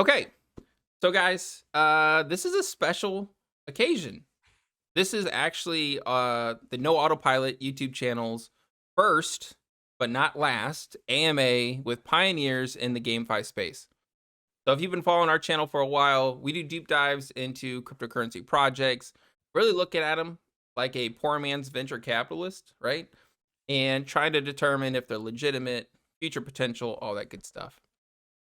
Okay, so guys, this is a special occasion. This is actually the No Autopilot YouTube channel's first, but not last, AMA with pioneers in the GameFi space. So if you've been following our channel for a while, we do deep dives into cryptocurrency projects, really looking at them like a poor man's venture capitalist, right? And trying to determine if they're legitimate, future potential, all that good stuff.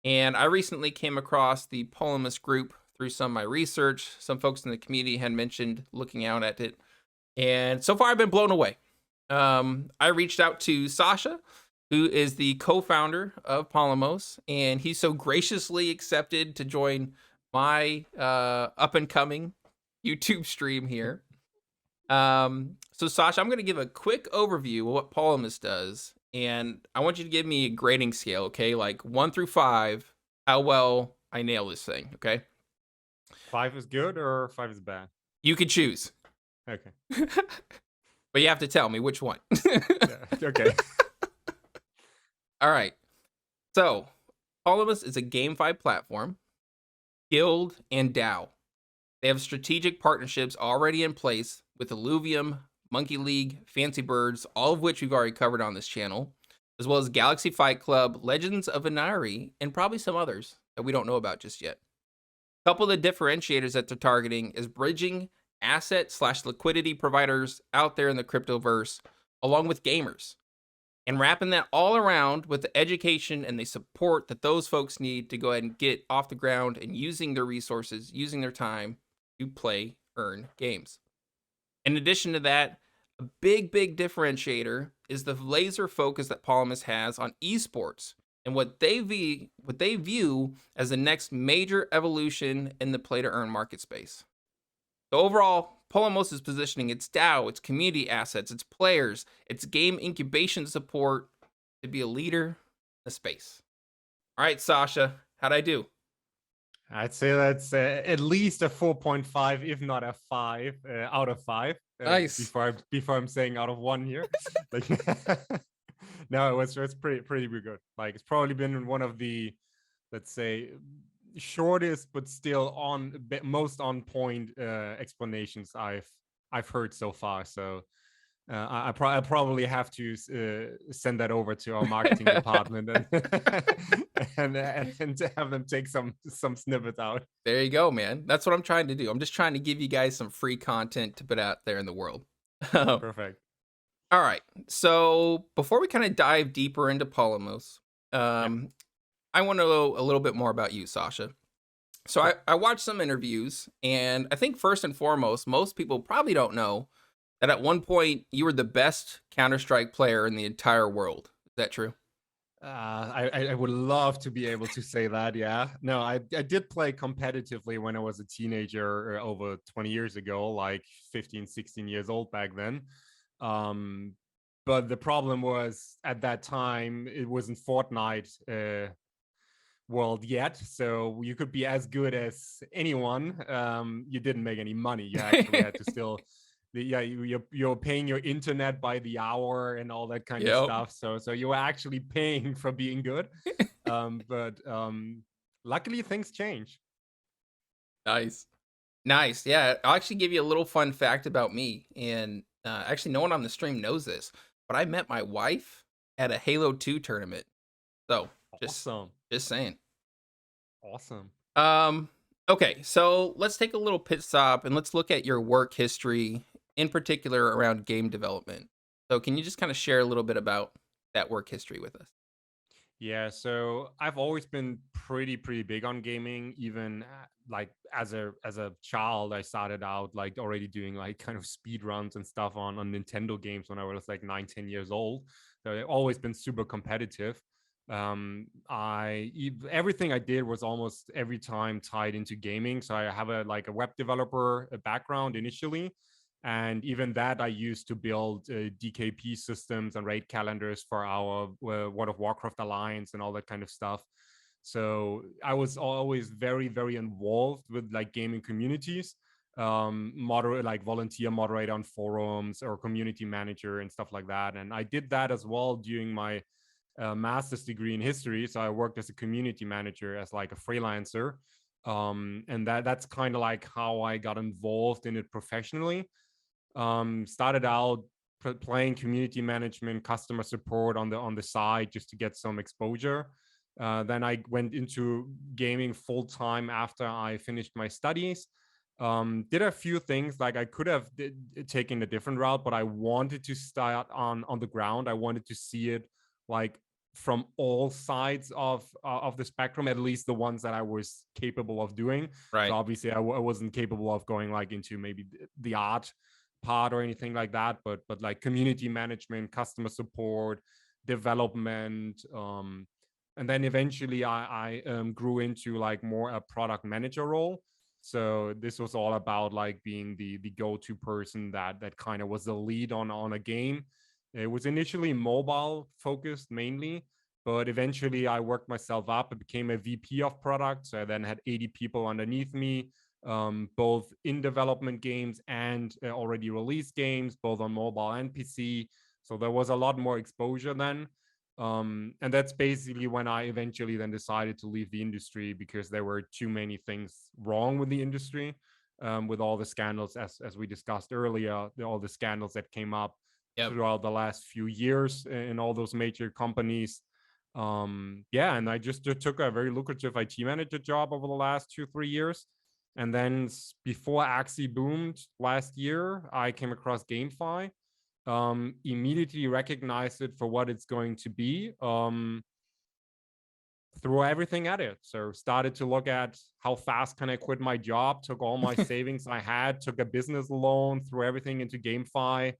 And I recently came across the Polemos group through some of my research. Some folks in the community had mentioned looking out at it. And so far, I've been blown away. I reached out to Sascha, who is the co-founder of Polemos, and he so graciously accepted to join my up-and-coming YouTube stream here. So Sascha, I'm going to give a quick overview of what Polemos does, and I want you to give me a grading scale, okay? Like 1 through 5, how well I nail this thing, okay? 5 is good or 5 is bad? You can choose. Okay. But you have to tell me which one. Yeah, okay. All right. So, Polemos is a GameFi platform, guild, and DAO. They have strategic partnerships already in place with Illuvium, Monkey League, Fancy Birds, all of which we've already covered on this channel, as well as Galaxy Fight Club, Legends of Inari, and probably some others that we don't know about just yet. A couple of the differentiators that they're targeting is bridging asset/liquidity providers out there in the cryptoverse, along with gamers, and wrapping that all around with the education and the support that those folks need to go ahead and get off the ground and using their resources, using their time to play, earn games. In addition to that, a big differentiator is the laser focus that Polemos has on esports and what they view as the next major evolution in the play to earn market space. So overall, Polemos is positioning its DAO, its community assets, its players, its game incubation support to be a leader in the space. All right, Sascha, how'd I do? I'd say that's at least a 4.5, if not a 5 out of 5. Nice. Before I'm saying out of 1 here. Like, no, it's pretty good. Like, it's probably been one of the, let's say, shortest but still most on point explanations I've heard so far. So I probably have to send that over to our marketing department and to have them take some snippets out. There you go, man. That's what I'm trying to do. I'm just trying to give you guys some free content to put out there in the world. Perfect. All right. So before we kind of dive deeper into Polemos, I want to know a little bit more about you, Sascha. So I watched some interviews, and I think first and foremost, most people probably don't know that at one point you were the best Counter-Strike player in the entire world. Is that true? I would love to be able to say that. Yeah. No, I did play competitively when I was a teenager over 20 years ago, like 15, 16 years old back then. But the problem was at that time, it wasn't Fortnite world yet. So you could be as good as anyone. You didn't make any money. You actually had to still... Yeah, you're paying your internet by the hour and all that kind of stuff. So you were actually paying for being good. But luckily things change. Nice. Yeah, I'll actually give you a little fun fact about me. And actually, no one on the stream knows this, but I met my wife at a Halo 2 tournament. So just saying. Awesome. Okay, so let's take a little pit stop and let's look at your work history, in particular around game development. So can you just kind of share a little bit about that work history with us? Yeah, so I've always been pretty big on gaming. Even like as a child, I started out like already doing like kind of speed runs and stuff on Nintendo games when I was like 9-10 years old. So I've always been super competitive. Everything I did was almost every time tied into gaming. So I have a web developer background initially. And even that I used to build DKP systems and raid calendars for our World of Warcraft Alliance and all that kind of stuff. So I was always very involved with like gaming communities, volunteer moderator on forums or community manager and stuff like that. And I did that as well during my a master's degree in history. So I worked as a community manager, as like a freelancer. And that's kind of like how I got involved in it professionally. Started out playing community management, customer support on the side just to get some exposure. Then I went into gaming full time after I finished my studies. Did a few things, like I could have taken a different route, but I wanted to start on the ground. I wanted to see it like from all sides of the spectrum, at least the ones that I was capable of doing. So Right. obviously I wasn't capable of going like into maybe the art part or anything like that, but like community management, customer support, development, and then eventually I grew into like more a product manager role. So this was all about like being the go-to person that kind of was the lead on a game. It was initially mobile focused mainly, but eventually I worked myself up and became a VP of product. So I then had 80 people underneath me, both in development games and already released games, both on mobile and PC. So there was a lot more exposure then. And that's basically when I eventually then decided to leave the industry, because there were too many things wrong with the industry, with all the scandals, as we discussed earlier, all the scandals that came up Yep. throughout the last few years in all those major companies. Yeah, and I just took a very lucrative IT manager job over the last 2-3 years. And then before Axie boomed last year, I came across GameFi, immediately recognized it for what it's going to be, threw everything at it. So started to look at how fast can I quit my job, took all my savings I had, took a business loan, threw everything into GameFi,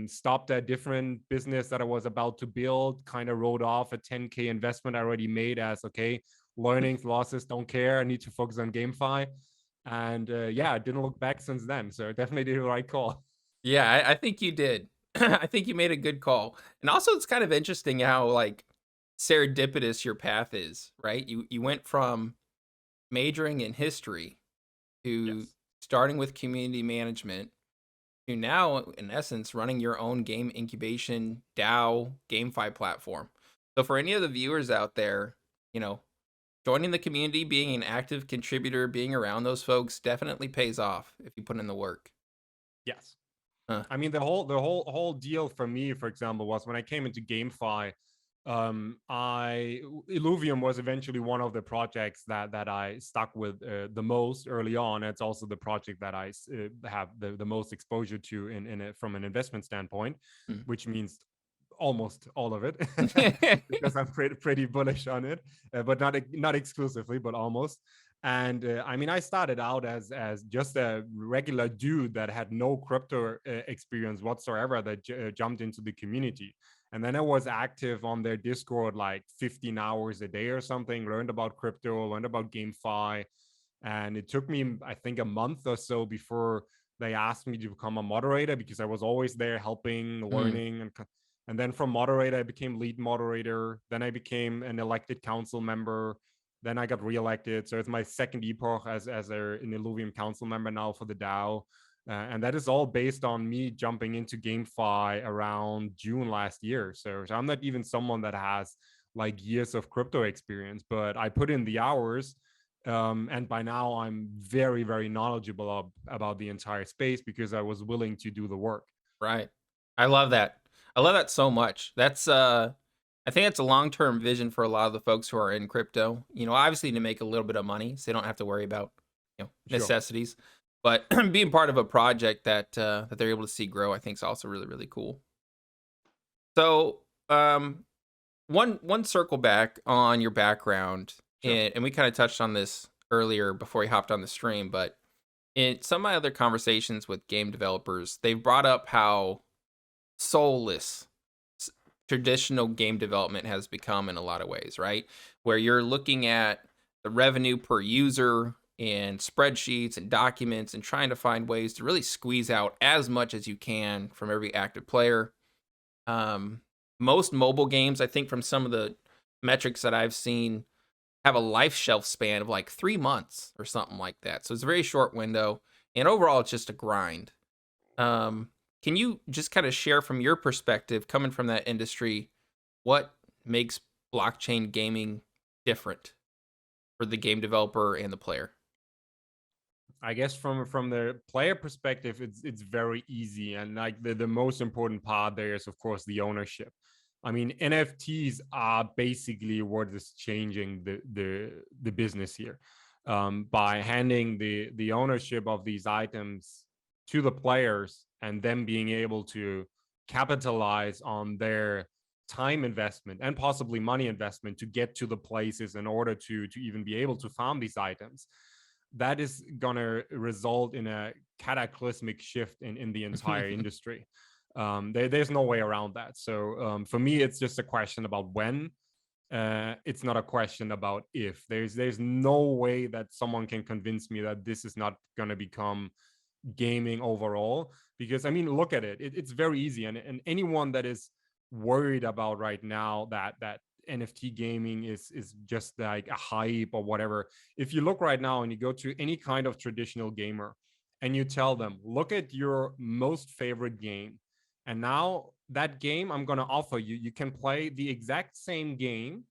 stopped a different business that I was about to build, kind of wrote off a 10K investment I already made as, okay, learnings, losses, don't care. I need to focus on GameFi. And yeah, I didn't look back since then. So definitely did the right call. Yeah, I think you did. I think you made a good call. And also it's kind of interesting how like serendipitous your path is, right? You went from majoring in history to Yes. starting with community management to now in essence running your own game incubation DAO GameFi platform. So for any of the viewers out there, you know, joining the community, being an active contributor, being around those folks definitely pays off if you put in the work. Yes. Huh. I mean, the whole deal for me, for example, was when I came into GameFi. I Illuvium was eventually one of the projects that I stuck with the most early on. It's also the project that I have the most exposure to from an investment standpoint, Mm. which means almost all of it, because I'm pretty bullish on it, but not exclusively, but almost. And I mean, I started out as just a regular dude that had no crypto experience whatsoever, that jumped into the community. And then I was active on their Discord like 15 hours a day or something, learned about crypto, learned about GameFi. And it took me, I think, a month or so before they asked me to become a moderator, because I was always there helping, Mm. learning. And then from moderator, I became lead moderator. Then I became an elected council member. Then I got reelected. So it's my second epoch as an Illuvium council member now for the DAO. And that is all based on me jumping into GameFi around June last year. So I'm not even someone that has like years of crypto experience, but I put in the hours. And by now I'm very, very knowledgeable about the entire space, because I was willing to do the work. Right. I love that. I love that so much. That's I think it's a long-term vision for a lot of the folks who are in crypto. You know, obviously to make a little bit of money so they don't have to worry about, Sure. necessities. But being part of a project that they're able to see grow, I think is also really, really cool. So, one circle back on your background, Sure. and we kind of touched on this earlier before we hopped on the stream, but in some of my other conversations with game developers, they've brought up how soulless traditional game development has become in a lot of ways, right? Where you're looking at the revenue per user and spreadsheets and documents and trying to find ways to really squeeze out as much as you can from every active player. Um, Most mobile games, I think, from some of the metrics that I've seen, have a life shelf span of like 3 months or something like that. So it's a very short window. And overall, it's just a grind. Um, can you just kind of share from your perspective, coming from that industry, what makes blockchain gaming different for the game developer and the player? I guess from the player perspective, it's very easy, and like the most important part there is of course the ownership. I mean, NFTs are basically what is changing the business here, by handing the ownership of these items to the players and them being able to capitalize on their time investment and possibly money investment to get to the places in order to even be able to farm these items. That is going to result in a cataclysmic shift in the entire industry. There's no way around that. So for me, it's just a question about when. It's not a question about if. There's no way that someone can convince me that this is not going to become gaming overall. Because I mean, look at it's very easy, and anyone that is worried about right now that NFT gaming is just like a hype or whatever. If you look right now and you go to any kind of traditional gamer and you tell them, look at your most favorite game, and now that game I'm going to offer you, you can play the exact same game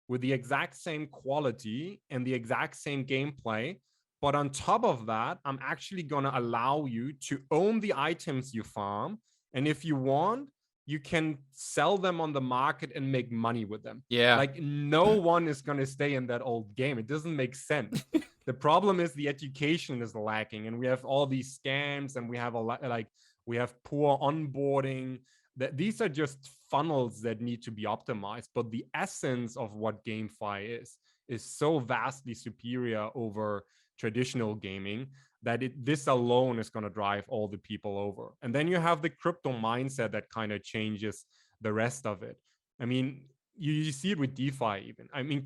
with the exact same quality and the exact same gameplay. But on top of that, I'm actually going to allow you to own the items you farm. And if you want, you can sell them on the market and make money with them. Yeah. Like no one is going to stay in that old game. It doesn't make sense. The problem is the education is lacking, and we have all these scams, and we have a lot, like we have poor onboarding. That these are just funnels that need to be optimized. But the essence of what GameFi is so vastly superior over traditional gaming that this alone is going to drive all the people over. And then you have the crypto mindset that kind of changes the rest of it. I mean, you see it with DeFi even. I mean,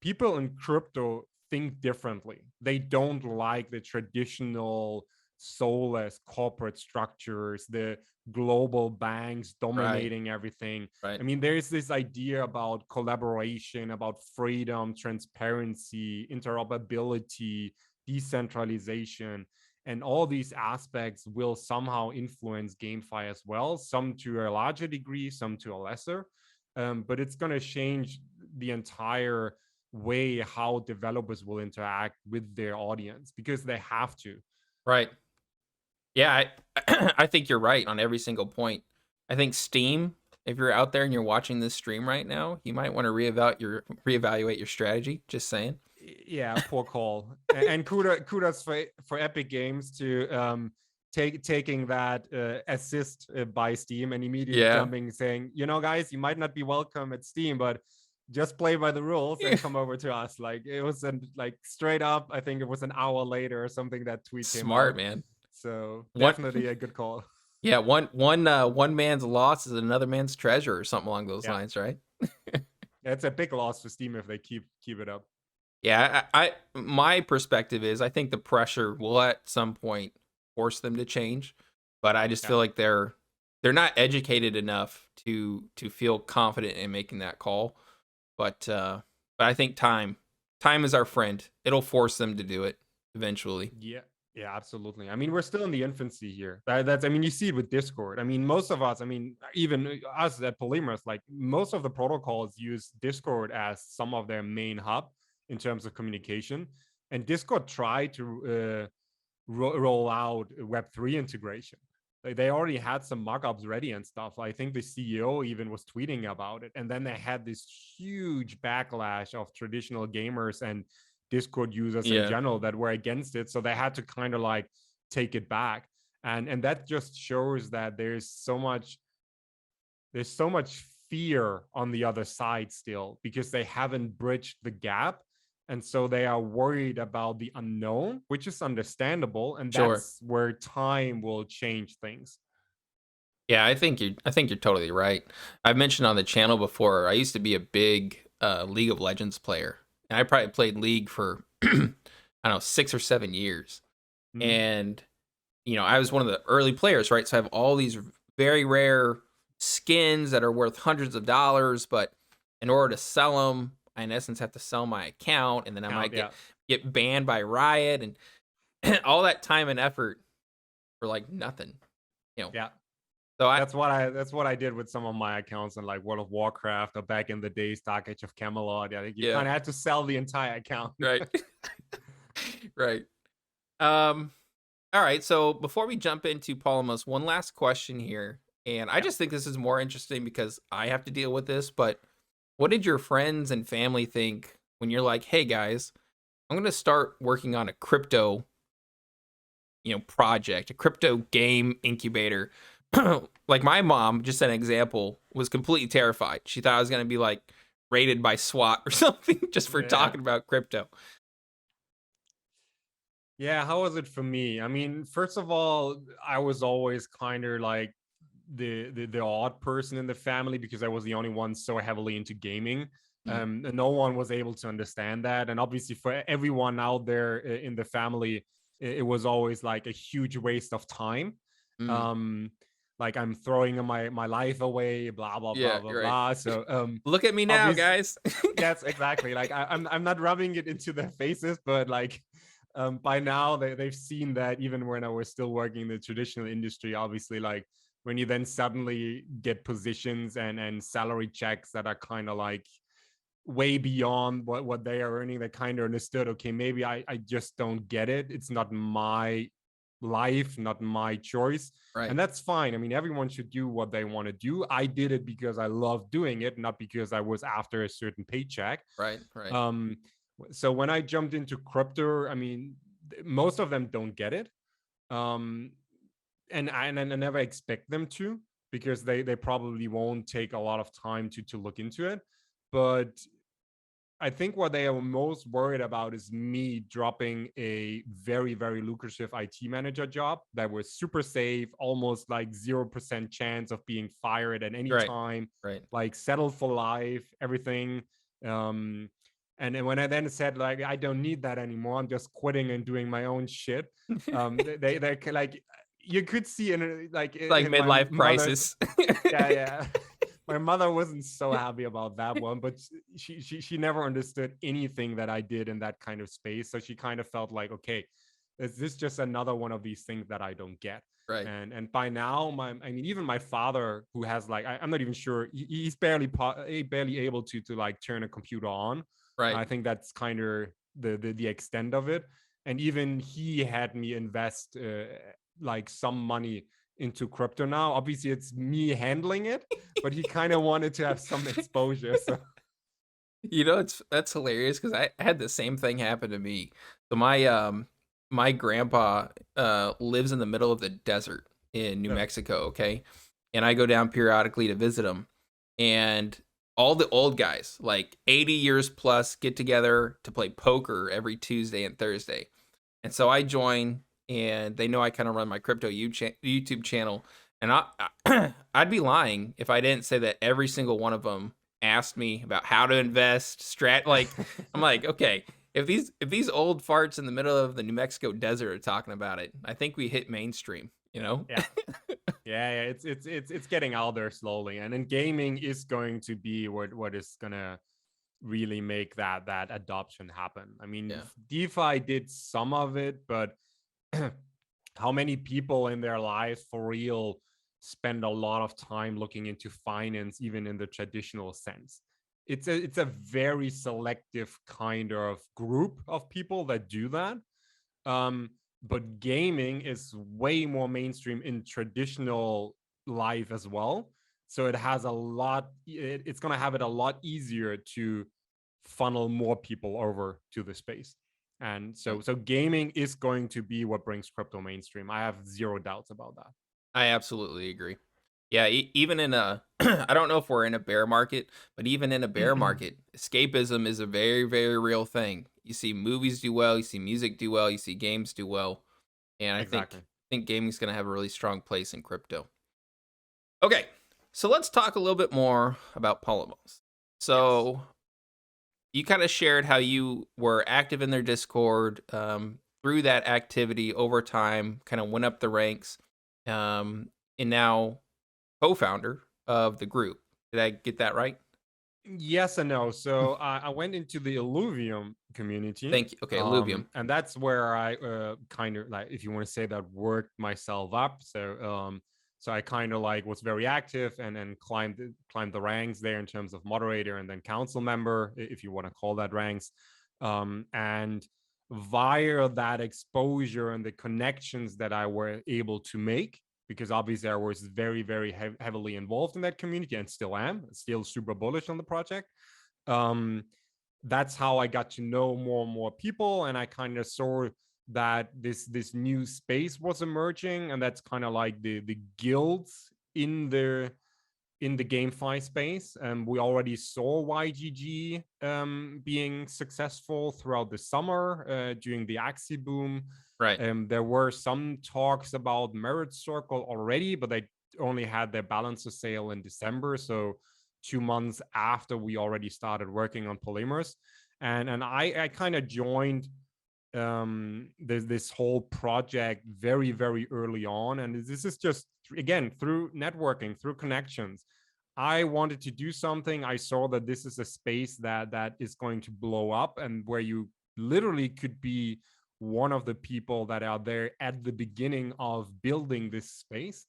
people in crypto think differently. They don't like the traditional soulless corporate structures, the global banks dominating everything. Right. I mean, there's this idea about collaboration, about freedom, transparency, interoperability, decentralization, and all these aspects will somehow influence GameFi as well, some to a larger degree, some to a lesser. But it's going to change the entire way how developers will interact with their audience because they have to. Right. Yeah, I think you're right on every single point. I think Steam, if you're out there and you're watching this stream right now, you might want to reevaluate your strategy. Just saying. Yeah, poor call. And kudos for Epic Games to taking that assist by Steam and immediately Yeah. jumping, saying, you know, guys, you might not be welcome at Steam, but just play by the rules and come over to us. Like it was like straight up. I think it was an hour later or something that tweet came Smart, out. man. So What? definitely a good call. Yeah, one man's loss is another man's treasure, or something along those Yeah, lines, right? it's a big loss for Steam if they keep it up. Yeah, I my perspective is I think the pressure will at some point force them to change, but I just Yeah. feel like they're not educated enough to feel confident in making that call. But I think time is our friend. It'll force them to do it eventually. Yeah. Yeah, absolutely. I mean, we're still in the infancy here. That's, I mean, you see it with Discord. I mean, most of us, I mean, even us at Polemos, like most of the protocols use Discord as some of their main hub in terms of communication. And Discord tried to roll out Web3 integration. Like they already had some mockups ready and stuff. I think the CEO even was tweeting about it. And then they had this huge backlash of traditional gamers and Discord users in Yeah. general that were against it. So they had to kind of like take it back. And that just shows that there's so much fear on the other side still because they haven't bridged the gap. And so they are worried about the unknown, which is understandable. And Sure. that's where time will change things. Yeah, I think you're totally right. I've mentioned on the channel before, I used to be a big League of Legends player. And I probably played League for I don't know, 6 or 7 years. Mm-hmm. And I was one of the early players, right? So I have all these very rare skins that are worth hundreds of dollars, but in order to sell them, I in essence have to sell my account, and then I might Yeah. get banned by Riot, and all that time and effort for like nothing. Yeah. So that's what I did with some of my accounts in like World of Warcraft or back in the days, Dark Age of Camelot. I think you yeah, kind of had to sell the entire account. right. Right. Um, all right. So before we jump into Polemos, one last question here. And I Yeah. just think this is more interesting because I have to deal with this. But what did your friends and family think when you're like, hey guys, I'm gonna start working on a crypto, project, a crypto game incubator. Like my mom, just an example, was completely terrified. She thought I was gonna be like raided by SWAT or something just for Yeah. talking about crypto. Yeah, how was it for me? I mean, first of all, I was always kind of like the odd person in the family because I was the only one so heavily into gaming. Mm, And no one was able to understand that. And obviously, for everyone out there in the family, it was always like a huge waste of time. mm. Um, like I'm throwing my life away, blah blah Yeah, blah blah you're right. blah. So Look at me now, obviously, guys. yes, exactly. Like I'm not rubbing it into their faces, but like by now they've seen that even when I was still working in the traditional industry, obviously, like when you then suddenly get positions and salary checks that are kind of like way beyond what they are earning, they kind of understood, okay, maybe I just don't get it. It's not my life, not my choice. Right, And that's fine. I mean, everyone should do what they want to do. I did it because I love doing it, not because I was after a certain paycheck. right, right, Um, so when I jumped into crypto, I mean, most of them don't get it. Um, and I never expect them to because they probably won't take a lot of time to look into it. But I think what they are most worried about is me dropping a very, very lucrative IT manager job that was super safe, almost like 0% chance of being fired at any right, time, right. like settled for life, everything. Um, and then when I then said like I don't need that anymore, I'm just quitting and doing my own shit. They like you could see in like Like in my midlife mother's, crisis. yeah, yeah. My mother wasn't so happy about that one, but she never understood anything that I did in that kind of space. So she kind of felt like, okay, is this just another one of these things that I don't get? Right, And by now, I mean, even my father, who has like, I'm not even sure, he's barely able to like turn a computer on. right. I think that's kind of the extent of it. And even he had me invest like some money into crypto now. Obviously, it's me handling it, but he kind of wanted to have some exposure. So That's hilarious because I had the same thing happen to me. So my grandpa lives in the middle of the desert in New okay. Mexico, okay? And I go down periodically to visit him. And all the old guys, like 80 years plus, get together to play poker every Tuesday and Thursday. And so I join, and they know I kind of run my crypto YouTube channel. And I'd be lying if I didn't say that every single one of them asked me about how to invest, like I'm like, okay, if these old farts in the middle of the New Mexico desert are talking about it, I think we hit mainstream, you know? Yeah. Yeah, it's getting out there slowly, and then gaming is going to be what is gonna really make that adoption happen. I mean, Yeah. DeFi did some of it, but how many people in their lives for real spend a lot of time looking into finance, even in the traditional sense? It's a very selective kind of group of people that do that. Um, but gaming is way more mainstream in traditional life as well. So it has a lot, it's going to have it a lot easier to funnel more people over to the space. And Right. so gaming is going to be what brings crypto mainstream. I have zero doubts about that. I absolutely agree. Yeah, even in a I don't know if we're in a bear market, but even in a bear market, escapism is a very, very real thing. You see movies do well, you see music do well, you see games do well, and I think Exactly. think gaming's going to have a really strong place in crypto. Okay, so let's talk a little bit more about Polymos. Yes. So you kind of shared how you were active in their Discord, through that activity over time, kind of went up the ranks, and now co-founder of the group. Did I get that right? Yes and no. So I went into the Illuvium community, Thank you. Okay, Illuvium. and that's where I kind of like, if you want to say that, worked myself up. So So I kind of like was very active and climbed the ranks there in terms of moderator and then council member, if you want to call that ranks. And via that exposure and the connections that I were able to make, because obviously I was very, very heavily involved in that community and still am, still super bullish on the project. That's how I got to know more and more people, and I kind of saw that this new space was emerging, and that's kind of like the guilds in the GameFi space. We already saw YGG being successful throughout the summer during the Axie boom. Right. There were some talks about Merit Circle already, but they only had their balance of sale in December, so 2 months after we already started working on Polemos. And I kind of joined this whole project very, very early on, and this is just, again, through networking, through connections. I wanted to do something. I saw that this is a space that is going to blow up, and where you literally could be one of the people that are there at the beginning of building this space.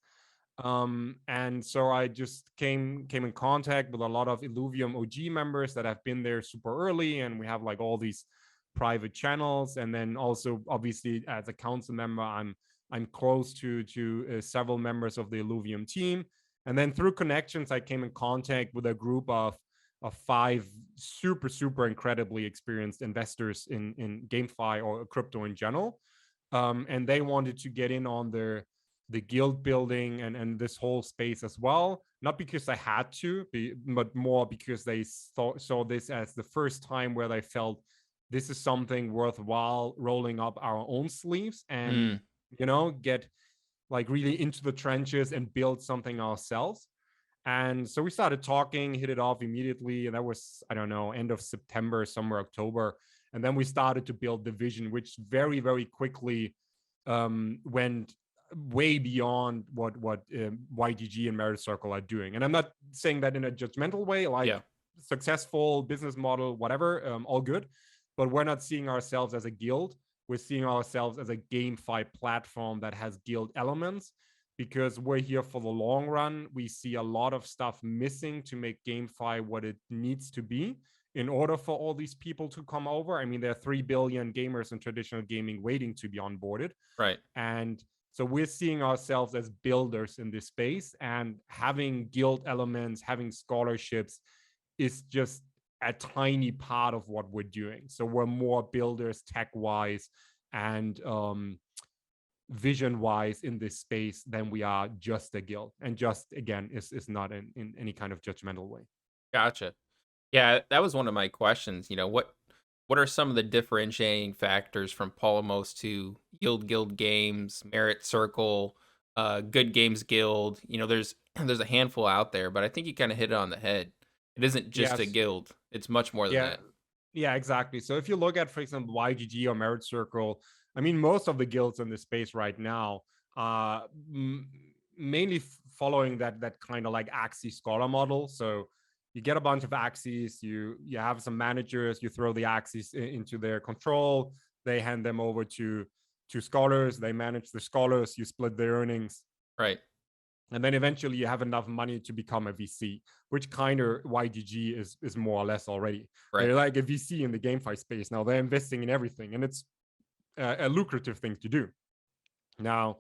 And so I just came in contact with a lot of Illuvium OG members that have been there super early, and we have like all these private channels. And then also, obviously, as a council member, I'm close to several members of the Illuvium team. And then through connections, I came in contact with a group of 5 super incredibly experienced investors in GameFi or crypto in general, and they wanted to get in on the guild building and this whole space as well. Not because I had to, but more because they saw this as the first time where they felt this is something worthwhile rolling up our own sleeves and get like really into the trenches and build something ourselves. And so we started talking, hit it off immediately. And that was, I don't know, end of September, somewhere October. And then we started to build the vision, which very, very quickly went way beyond what YGG and Merit Circle are doing. And I'm not saying that in a judgmental way, like successful business model, whatever, all good. But we're not seeing ourselves as a guild. We're seeing ourselves as a GameFi platform that has guild elements, because we're here for the long run. We see a lot of stuff missing to make GameFi what it needs to be in order for all these people to come over. I mean, there are 3 billion gamers in traditional gaming waiting to be onboarded. Right. And so we're seeing ourselves as builders in this space, and having guild elements, having scholarships is just a tiny part of what we're doing. So we're more builders tech-wise and vision-wise in this space than we are just a guild. And just, again, is not in any kind of judgmental way. Gotcha. Yeah, that was one of my questions. What are some of the differentiating factors from Polemos to Guild Games, Merit Circle, Good Games Guild? There's a handful out there, but I think you kind of hit it on the head. It isn't just a guild; it's much more than that. Yeah, exactly. So if you look at, for example, YGG or Merit Circle, I mean, most of the guilds in this space right now are mainly following that kind of like Axie scholar model. So you get a bunch of Axies, you have some managers, you throw the Axies into their control, they hand them over to scholars, they manage the scholars, you split their earnings. Right. And then eventually you have enough money to become a VC, which kind of YGG is more or less already. Right. They're like a VC in the GameFi space. Now they're investing in everything, and it's a lucrative thing to do. Now,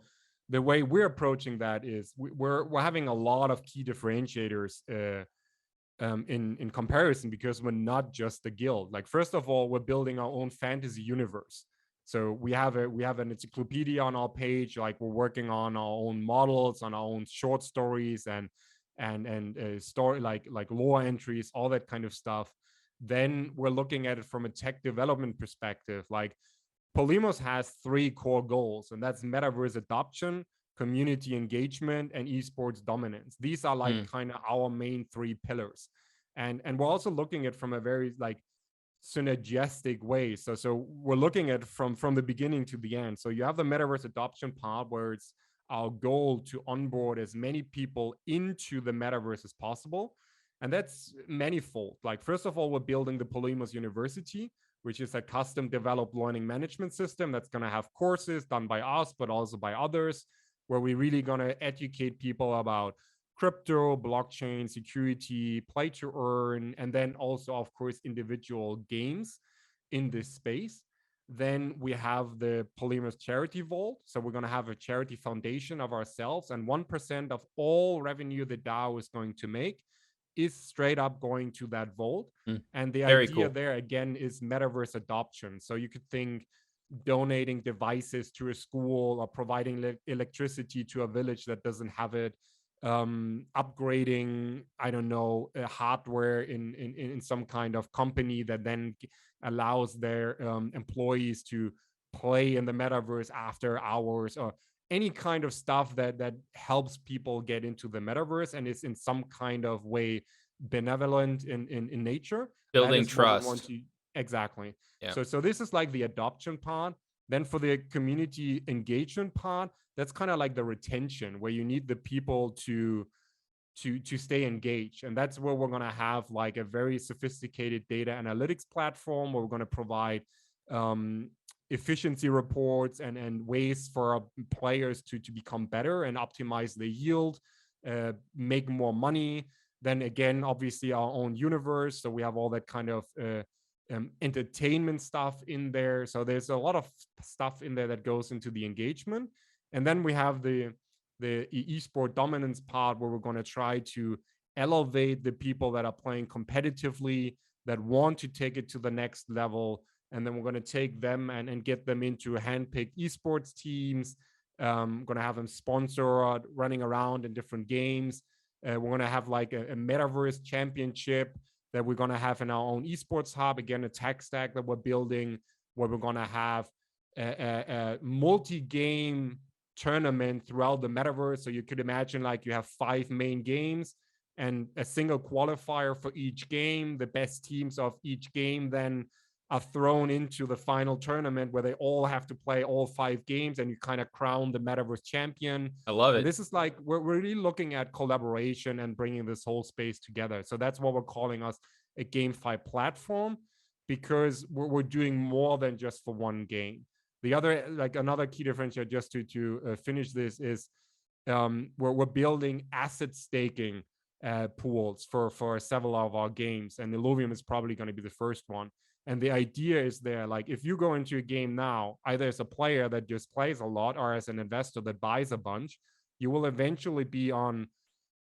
the way we're approaching that is we're having a lot of key differentiators in comparison, because we're not just a guild. Like, first of all, we're building our own fantasy universe. So we have an encyclopedia on our page. Like, we're working on our own models, on our own short stories, and story like lore entries, all that kind of stuff. Then we're looking at it from a tech development perspective. Like, Polemos has 3 core goals, and that's metaverse adoption, community engagement, and esports dominance. These are like kind of our main 3 pillars. And we're also looking at from a very like synergistic way. So we're looking at from the beginning to the end. So you have the metaverse adoption part, where it's our goal to onboard as many people into the metaverse as possible. And that's manifold. Like, first of all, we're building the Polemos University, which is a custom developed learning management system that's going to have courses done by us, but also by others, where we're really going to educate people about crypto, blockchain, security, play to earn, and then also, of course, individual games in this space. Then we have the Polemos Charity Vault. So we're going to have a charity foundation of ourselves, and 1% of all revenue the DAO is going to make is straight up going to that vault. Mm. And the Very idea cool. there, again, is metaverse adoption. So you could think donating devices to a school or providing electricity to a village that doesn't have it, upgrading, I don't know, hardware in some kind of company that then allows their employees to play in the metaverse after hours, or any kind of stuff that helps people get into the metaverse and is in some kind of way benevolent in nature. That Building is what we want trust. to exactly. Yeah. So this is like the adoption part. Then for the community engagement part, that's kind of like the retention, where you need the people to stay engaged. And that's where we're going to have like a very sophisticated data analytics platform, where we're going to provide efficiency reports and ways for our players to become better and optimize the yield, make more money. Then again, obviously our own universe. So we have all that kind of entertainment stuff in there. So there's a lot of stuff in there that goes into the engagement. And then we have the esport dominance part, where we're going to try to elevate the people that are playing competitively, that want to take it to the next level. And then we're going to take them and get them into handpicked esports teams. Going to have them sponsored, running around in different games. We're going to have like a metaverse championship that we're going to have in our own esports hub. Again, a tech stack that we're building, where we're going to have a multi-game tournament throughout the metaverse. So you could imagine like you have 5 main games and a single qualifier for each game. The best teams of each game then are thrown into the final tournament, where they all have to play all 5 games, and you kind of crown the metaverse champion. I love And it. this is like, we're really looking at collaboration and bringing this whole space together. So that's what we're calling us a GameFi platform, because we're doing more than just for one game. The other, like another key differentiator, just to finish this, is we're building asset staking pools for several of our games, and Illuvium is probably going to be the first one. And the idea is there, like if you go into a game now, either as a player that just plays a lot, or as an investor that buys a bunch, you will eventually be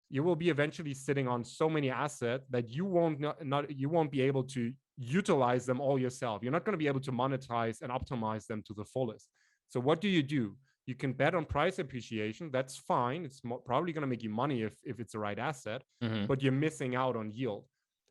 eventually sitting on so many assets that you won't be able to utilize them all yourself. You're not going to be able to monetize and optimize them to the fullest. So what do? You can bet on price appreciation. That's fine. It's probably going to make you money if it's the right asset, but you're missing out on yield.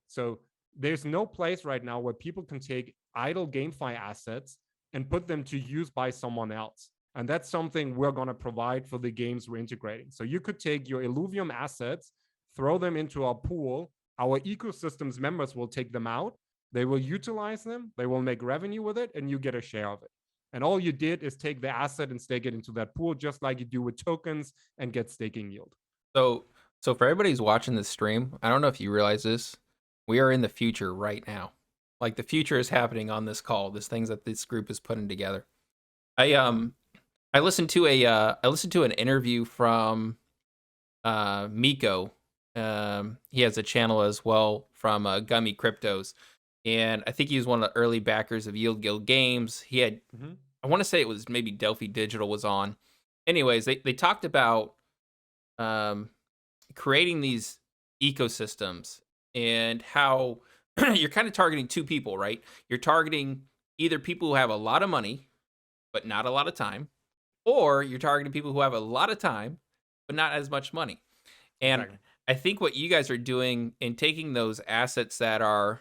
So there's no place right now where people can take idle GameFi assets and put them to use by someone else. And that's something we're going to provide for the games we're integrating. So you could take your Illuvium assets, throw them into our pool. Our ecosystem's members will take them out. They will utilize them. They will make revenue with it, and you get a share of it. And all you did is take the asset and stake it into that pool, just like you do with tokens, and get staking yield. So for everybody who's watching this stream, I don't know if you realize this, we are in the future right now. Like the future is happening on this call. This things that this group is putting together. I listened to an interview from Miko. He has a channel as well from Gummy Cryptos, and I think he was one of the early backers of Yield Guild Games. He had, I want to say it was maybe Delphi Digital was on. Anyways, they talked about creating these ecosystems and how you're kind of targeting 2 people, right? You're targeting either people who have a lot of money but not a lot of time, or you're targeting people who have a lot of time but not as much money. And exactly. I think what you guys are doing in taking those assets that are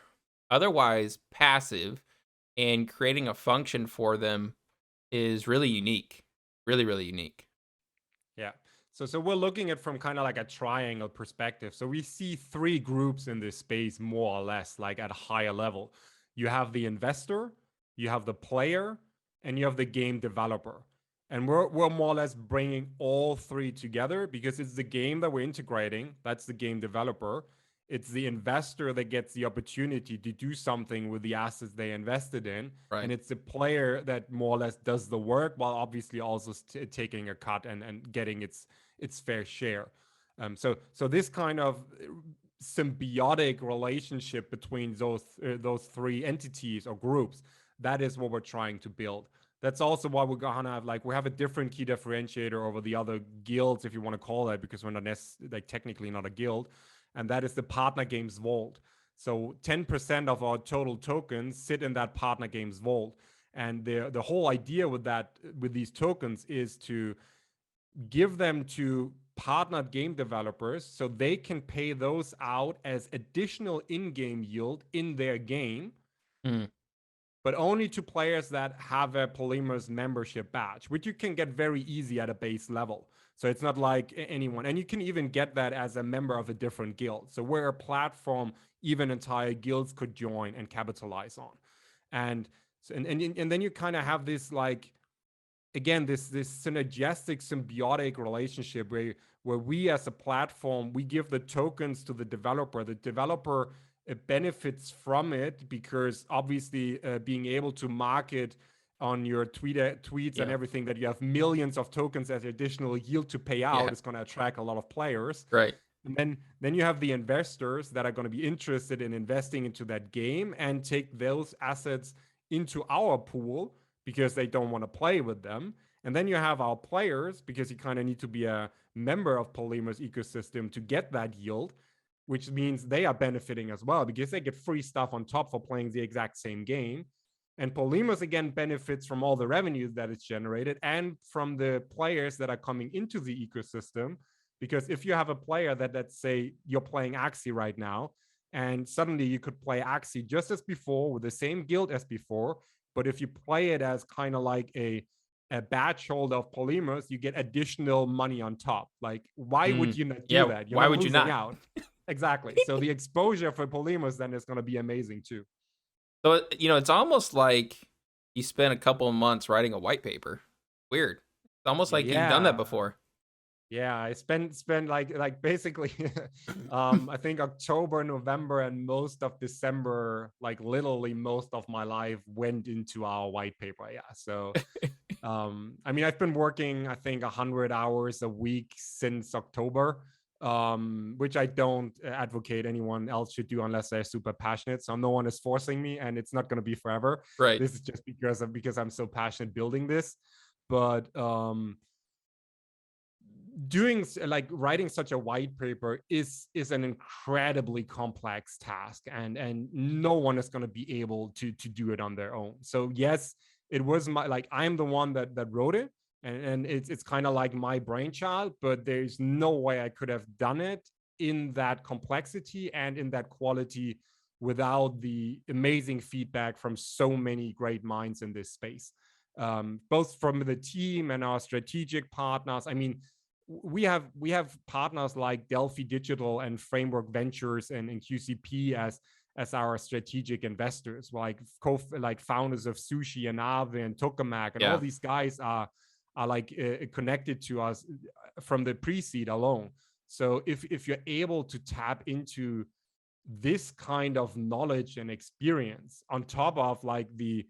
otherwise passive and creating a function for them is really unique. Really, really unique. Yeah. So we're looking at from kind of like a triangle perspective. So we see 3 groups in this space, more or less, like at a higher level. You have the investor, you have the player, and you have the game developer. And we're more or less bringing all 3 together, because it's the game that we're integrating. That's the game developer. It's the investor that gets the opportunity to do something with the assets they invested in. Right. And it's the player that more or less does the work, while obviously also taking a cut and getting its fair share. So this kind of symbiotic relationship between those three entities or groups, that is what we're trying to build. That's also why we're gonna have we have a different key differentiator over the other guilds, if you want to call that, because we're not technically not a guild, and that is the partner games vault. So 10% of our total tokens sit in that partner games vault, and the whole idea with these tokens is to give them to partnered game developers so they can pay those out as additional in-game yield in their game, but only to players that have a Polemos membership badge, which you can get very easy at a base level. So it's not like anyone, and you can even get that as a member of a different guild. So we're a platform even entire guilds could join and capitalize on. And then you kind of have this again, this synergistic, symbiotic relationship where we as a platform, we give the tokens to the developer. The developer benefits from it because obviously being able to market on your tweets and everything that you have millions of tokens as additional yield to pay out is going to attract a lot of players. Right. And then you have the investors that are going to be interested in investing into that game and take those assets into our pool because they don't want to play with them. And then you have our players, because you kind of need to be a member of Polemos ecosystem to get that yield, which means they are benefiting as well because they get free stuff on top for playing the exact same game. And Polemos, again, benefits from all the revenues that it's generated and from the players that are coming into the ecosystem. Because if you have a player that, let's say, you're playing Axie right now, and suddenly you could play Axie just as before with the same guild as before, but if you play it as kind of like a badge holder of Polemos, you get additional money on top. Like, why would you not do that? You're why not would you losing not? out. Exactly. So the exposure for Polemos then is going to be amazing too. So, it's almost like you spent a couple of months writing a white paper. Weird. It's almost like you've done that before. Yeah, I spent like basically I think October, November, and most of December, like literally most of my life went into our white paper. Yeah. So I mean, I've been working, I think 100 hours a week since October, which I don't advocate anyone else should do unless they're super passionate. So no one is forcing me, and it's not going to be forever. Right. This is just because I'm so passionate building this. But writing such a white paper is an incredibly complex task, and no one is going to be able to do it on their own. So yes, it was I'm the one that wrote it, and it's kind of like my brainchild, but there's no way I could have done it in that complexity and in that quality without the amazing feedback from so many great minds in this space, both from the team and our strategic partners. I mean, we have partners like Delphi Digital and Framework Ventures and QCP as our strategic investors, like founders of Sushi and Aave and Tokamak, and all these guys are connected to us from the pre-seed alone. So if you're able to tap into this kind of knowledge and experience on top of the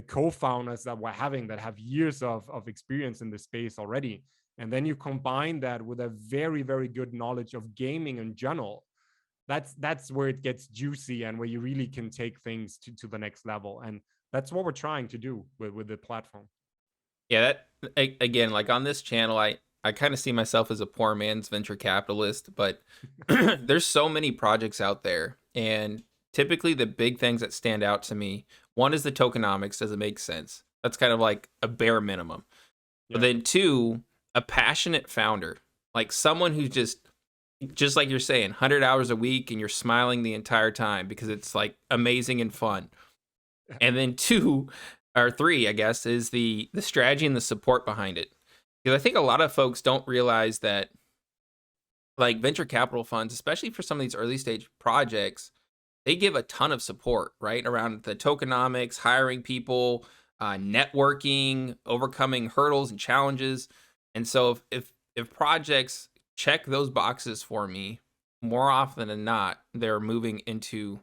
co-founders that we're having that have years of experience in the space already, and then you combine that with a very, very good knowledge of gaming in general, that's where it gets juicy and where you really can take things to the next level. And that's what we're trying to do with the platform. Yeah, that again, like on this channel, I kind of see myself as a poor man's venture capitalist, but there's so many projects out there, and typically the big things that stand out to me, one is the tokenomics. Does it make sense? That's kind of like a bare minimum. But then two, a passionate founder, like someone who's just like you're saying, 100 hours a week and you're smiling the entire time because it's like amazing and fun. And then two or three, I guess, is the strategy and the support behind it. Because I think a lot of folks don't realize that like venture capital funds, especially for some of these early stage projects, they give a ton of support, right? Around the tokenomics, hiring people, networking, overcoming hurdles and challenges. And so if projects check those boxes for me, more often than not, they're moving into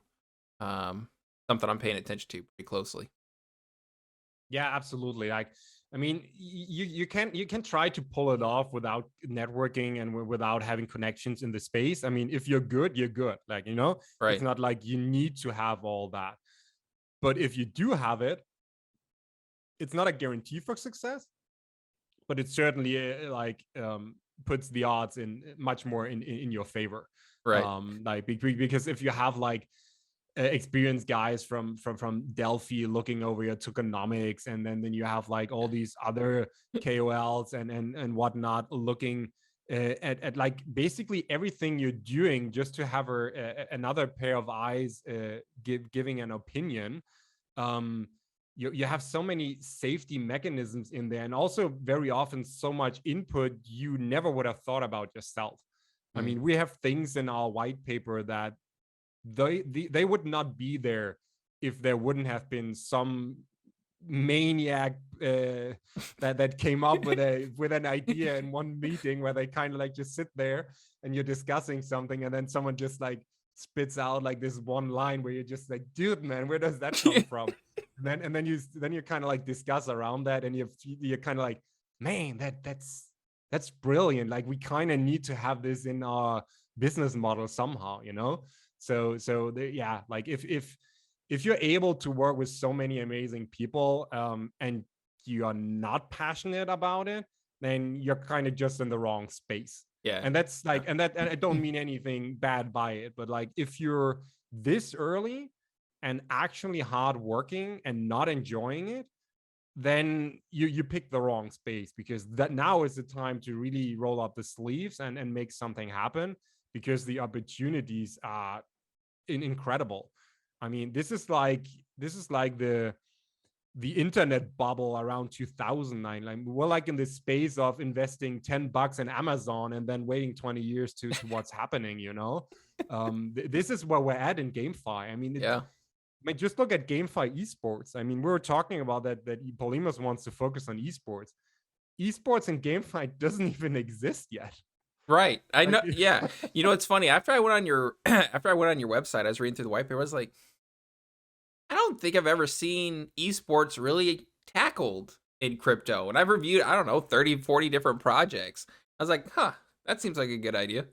something I'm paying attention to pretty closely. Yeah, absolutely. Like, I mean, you can try to pull it off without networking and without having connections in the space. I mean, if you're good, you're good. Like, it's Right. not like you need to have all that. But if you do have it, it's not a guarantee for success, but it certainly puts the odds in much more in your favor. Right. Because if you have like experienced guys from Delphi looking over your tokenomics, and then you have like all these other KOLs and whatnot looking at like basically everything you're doing just to have another pair of eyes giving an opinion. um you have so many safety mechanisms in there, and also very often so much input you never would have thought about yourself. I Mm. mean, we have things in our white paper that they would not be there if there wouldn't have been some maniac that came up with an idea in one meeting, where they kind of like just sit there and you're discussing something, and then someone just like spits out like this one line where you're just like, dude, man, where does that come from? And then you kind of like discuss around that, and you're kind of like, man, that's brilliant. Like, we kind of need to have this in our business model somehow. Yeah, like if you're able to work with so many amazing people, and you are not passionate about it, then you're kind of just in the wrong space. Yeah. And that's Yeah. like, and I don't mean anything bad by it, but like, if you're this early and actually hardworking and not enjoying it, then you pick the wrong space, because that now is the time to really roll up the sleeves and make something happen, because the opportunities are incredible. I mean, this is like the internet bubble around 2009. Like, we're like in this space of investing $10 in Amazon and then waiting 20 years to what's happening. This is where we're at in GameFi. I mean, Yeah. just look at GameFi esports. I mean, we were talking about that Polemos wants to focus on esports. Esports and GameFi doesn't even exist yet. Right. I Like, know. Yeah. You know, it's funny. After I went on your after I went on your website, I was reading through the white paper. I was like, I don't think I've ever seen esports really tackled in crypto. And I've reviewed, I don't know, 30, 40 different projects. I was like, huh, that seems like a good idea.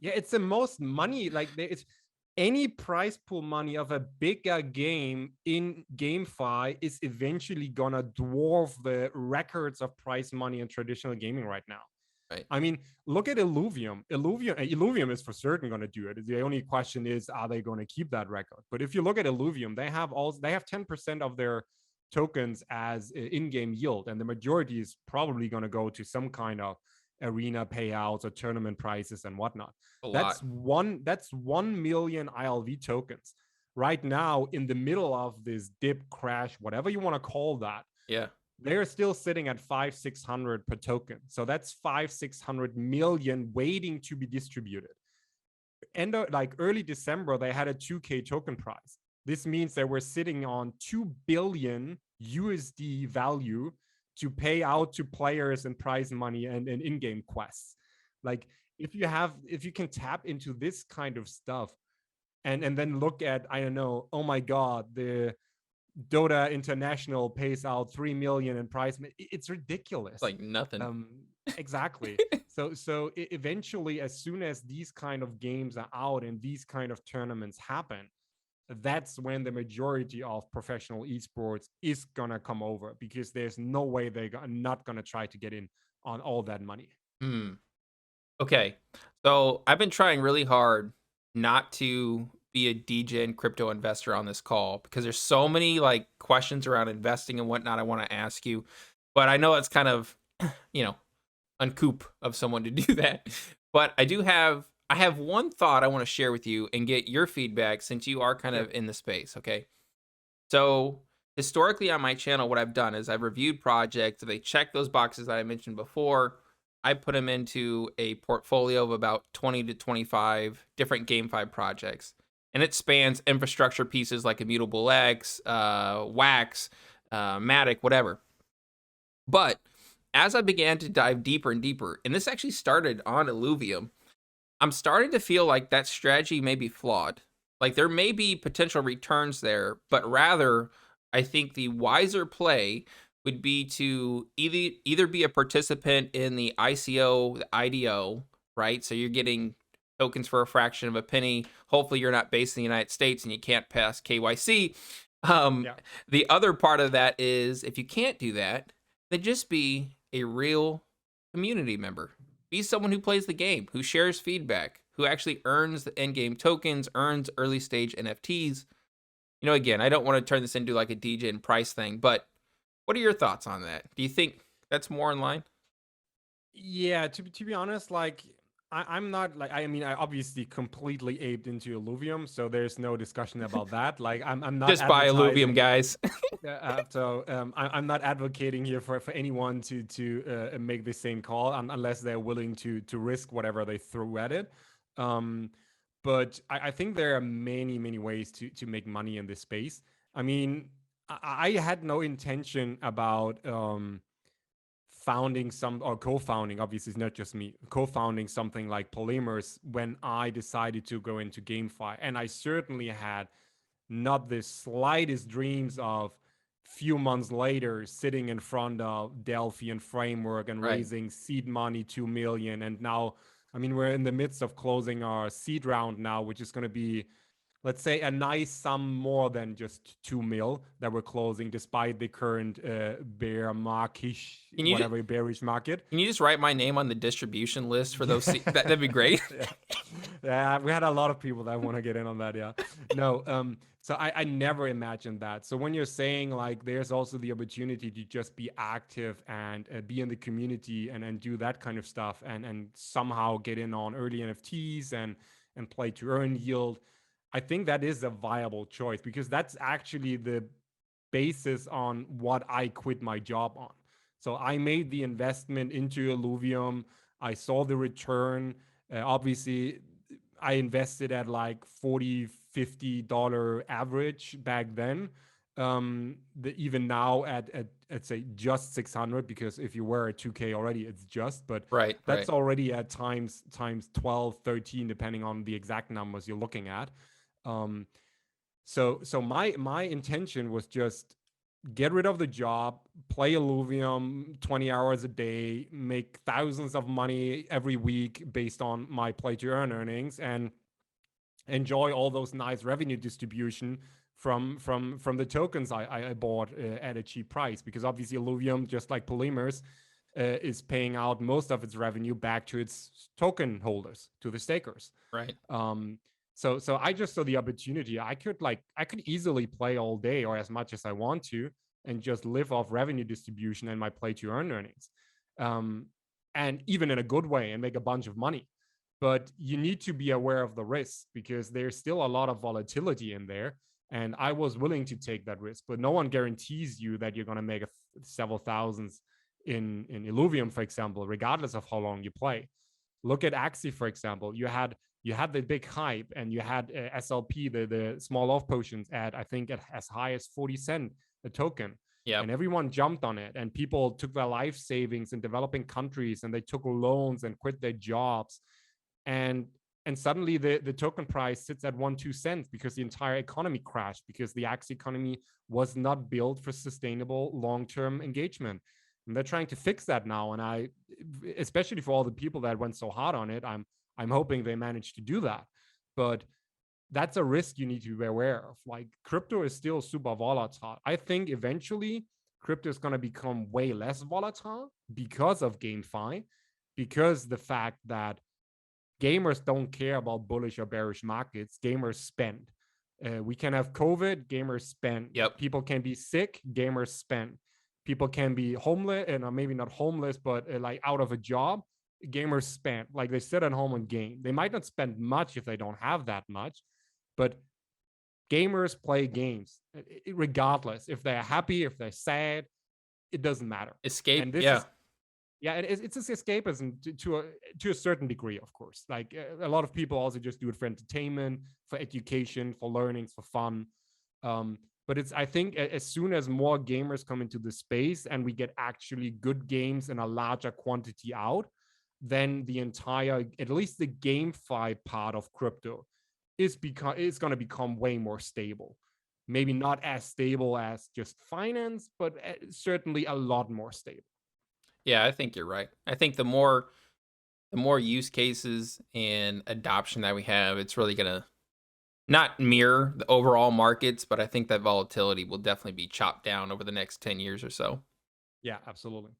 yeah, it's the most money. Like, it's any prize pool money of a bigger game in GameFi is eventually gonna dwarf the records of prize money in traditional gaming right now. Right. I mean, look at Illuvium. Illuvium is for certain going to do it. The only question is, are they going to keep that record? But if you look at Illuvium, they have 10% of their tokens as in-game yield, and the majority is probably going to go to some kind of arena payouts or tournament prizes and whatnot. A lot. That's 1 million ILV tokens right now in the middle of this dip crash, whatever you want to call that. Yeah. They're still sitting at 500-600 per token. So that's 500-600 million waiting to be distributed. Like early December, they had a 2K token price. This means they were sitting on 2 billion USD value to pay out to players and prize money and in-game quests. Like, if you can tap into this kind of stuff, and then look at, I don't know, oh my God, the Dota International pays out 3 million in prize. It's ridiculous. Like nothing. Exactly. So eventually, as soon as these kind of games are out and these kind of tournaments happen, that's when the majority of professional esports is gonna come over, because there's no way they're not gonna try to get in on all that money. Hmm. Okay. So I've been trying really hard not to be a DJ and crypto investor on this call, because there's so many like questions around investing and whatnot I want to ask you. But I know it's kind of, you know, uncoup of someone to do that. But I have one thought I want to share with you and get your feedback, since you are kind Sure. of in the space. Okay. So historically on my channel, what I've done is I've reviewed projects. They check those boxes that I mentioned before. I put them into a portfolio of about 20 to 25 different GameFi projects. And it spans infrastructure pieces like Immutable X, Wax, Matic, whatever. But as I began to dive deeper and deeper, and this actually started on Illuvium, I'm starting to feel like that strategy may be flawed. Like there may be potential returns there, but rather I think the wiser play would be to either be a participant in the ICO, the IDO, right? So you're getting tokens for a fraction of a penny. Hopefully you're not based in the United States and you can't pass KYC. Um, Yeah. the other part of that is if you can't do that, then just be a real community member. Be someone who plays the game, who shares feedback, who actually earns the end game tokens, earns early stage NFTs. You know, again, I don't want to turn this into like a DJ and price thing, but what are your thoughts on that? Do you think that's more in line? Yeah, to be honest, like I'm not like I mean I obviously completely aped into Illuvium, so there's no discussion about that. Like I'm not Just buy Illuvium, advertising. guys. I'm not advocating here for anyone to make the same call unless they're willing to risk whatever they throw at it. Um, but I think there are many ways to make money in this space. I mean, I had no intention about founding some or co-founding, obviously it's not just me, co-founding something like Polemos when I decided to go into GameFi. And I certainly had not the slightest dreams of few months later sitting in front of Delphi and Framework and Right. raising seed money 2 million. And now, I mean, we're in the midst of closing our seed round now, which is going to be, let's say, a nice sum more than just 2 mil that we're closing despite the current bear markish, Can you whatever, bearish market. can you just write my name on the distribution list for those? That'd be great. Yeah. Yeah, we had a lot of people that want to get in on that. Yeah, no. So I never imagined that. So when you're saying like there's also the opportunity to just be active and be in the community and do that kind of stuff and somehow get in on early NFTs and play to earn yield, I think that is a viable choice because that's actually the basis on what I quit my job on. So I made the investment into Illuvium. I saw the return. Obviously, I invested at like $40-50 average back then. Even now at say just 600, because if you were at 2K already, it's just, but Right, that's right. already at times 12, 13, depending on the exact numbers you're looking at. Um, so my intention was just get rid of the job, play Illuvium 20 hours a day, make thousands of money every week based on my play to earn earnings, and enjoy all those nice revenue distribution from the tokens I bought at a cheap price. Because obviously Illuvium, just like Polymers, is paying out most of its revenue back to its token holders, to the stakers. Right. So I just saw the opportunity. I could easily play all day or as much as I want to and just live off revenue distribution and my play to earn earnings. Um, and even in a good way and make a bunch of money. But you need to be aware of the risks because there's still a lot of volatility in there. And I was willing to take that risk, but no one guarantees you that you're going to make several thousands in Illuvium, for example, regardless of how long you play. Look at Axie, for example. You had the big hype and you had SLP, the small off potions at, I think, at as high as 40 cent a token. Yep. And everyone jumped on it and people took their life savings in developing countries and they took loans and quit their jobs. And suddenly the token price sits at 1-2 cents because the entire economy crashed because the Axie economy was not built for sustainable long-term engagement. And they're trying to fix that now. And I, especially for all the people that went so hard on it, I'm hoping they manage to do that. But that's a risk you need to be aware of. Like crypto is still super volatile. I think eventually crypto is going to become way less volatile because of GameFi, because the fact that gamers don't care about bullish or bearish markets. Gamers spend. We can have COVID, gamers spend. Yep. People can be sick, gamers spend. People can be homeless, and maybe not homeless, but like out of a job, gamers spend. Like they sit at home and game. They might not spend much if they don't have that much, but gamers play games regardless. If they're happy, if they're sad, it doesn't matter. Escape. And this Yeah. is yeah, it's escapism to a certain degree, of course. Like a lot of people also just do it for entertainment, for education, for learnings, for fun. But it's I think as soon as more gamers come into the space and we get actually good games in a larger quantity out, then the entire, at least the GameFi part of crypto, is going to become way more stable. Maybe not as stable as just finance, but certainly a lot more stable. Yeah, I think you're right. I think the more use cases and adoption that we have, it's really gonna not mirror the overall markets, but I think that volatility will definitely be chopped down over the next 10 years or so. Yeah, absolutely.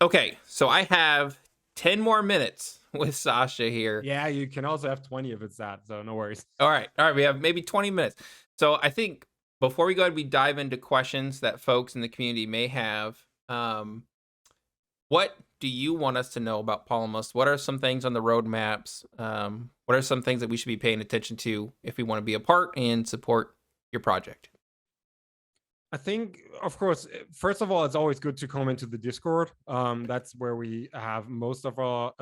Okay, so I have 10 more minutes with Sascha here. Yeah, you can also have 20 if it's that, so no worries. All right, we have maybe 20 minutes. So I think before we go ahead, we dive into questions that folks in the community may have. What do you want us to know about Polemos? What are some things on the roadmaps? What are some things that we should be paying attention to if we want to be a part and support your project? I think, of course, first of all, it's always good to come into the Discord. That's where we have most of our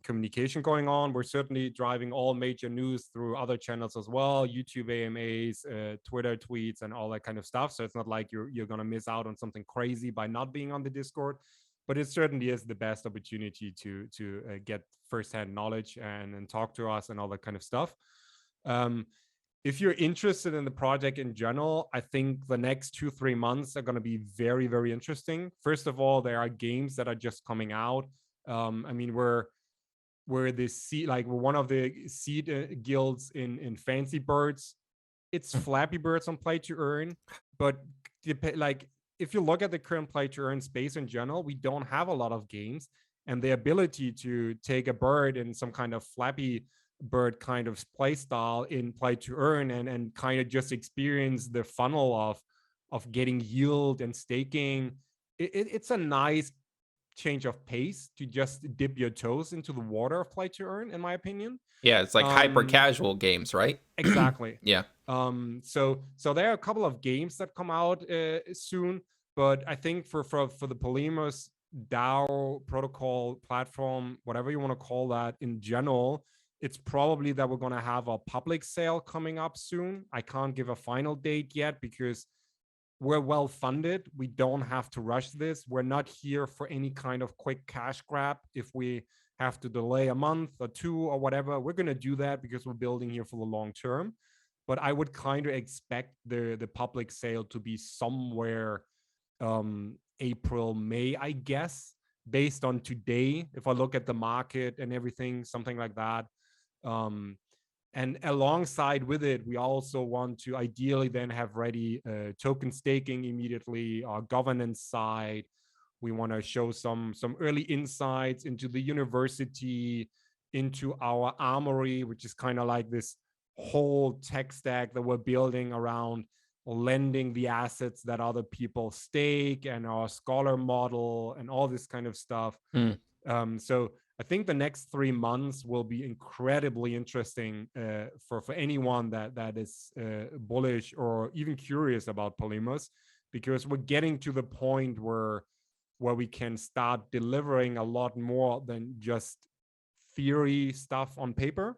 communication going on. We're certainly driving all major news through other channels as well, YouTube AMAs, Twitter tweets, and all that kind of stuff. So it's not like you're going to miss out on something crazy by not being on the Discord. But it certainly is the best opportunity to get firsthand knowledge and talk to us and all that kind of stuff. If you're interested in the project in general, I think the next 2-3 months are going to be very, very interesting. First of all, there are games that are just coming out. I mean, we're the seed, like we're one of the seed guilds in Fancy Birds. It's Flappy Birds on Play to Earn, but like if you look at the current Play to Earn space in general, we don't have a lot of games, and the ability to take a bird in some kind of Flappy Bird kind of play style in Play to Earn and kind of just experience the funnel of getting yield and staking. It's a nice change of pace to just dip your toes into the water of Play to Earn, in my opinion. Yeah, it's like hyper casual games, right? Exactly. Yeah. So there are a couple of games that come out soon, but I think for the Polemos DAO protocol platform, whatever you want to call that in general, it's probably that we're going to have a public sale coming up soon. I can't give a final date yet because we're well funded. We don't have to rush this. We're not here for any kind of quick cash grab. If we have to delay a month or two or whatever, we're going to do that because we're building here for the long term. But I would kind of expect the public sale to be somewhere April, May, I guess, based on today. If I look at the market and everything, something like that. And alongside with it, we also want to ideally then have ready token staking immediately, our governance side. We want to show some early insights into the university, into our armory, which is kind of like this whole tech stack that we're building around lending the assets that other people stake, and our scholar model and all this kind of stuff. So I think the next 3 months will be incredibly interesting for anyone that is bullish or even curious about Polemos, because we're getting to the point where we can start delivering a lot more than just theory stuff on paper,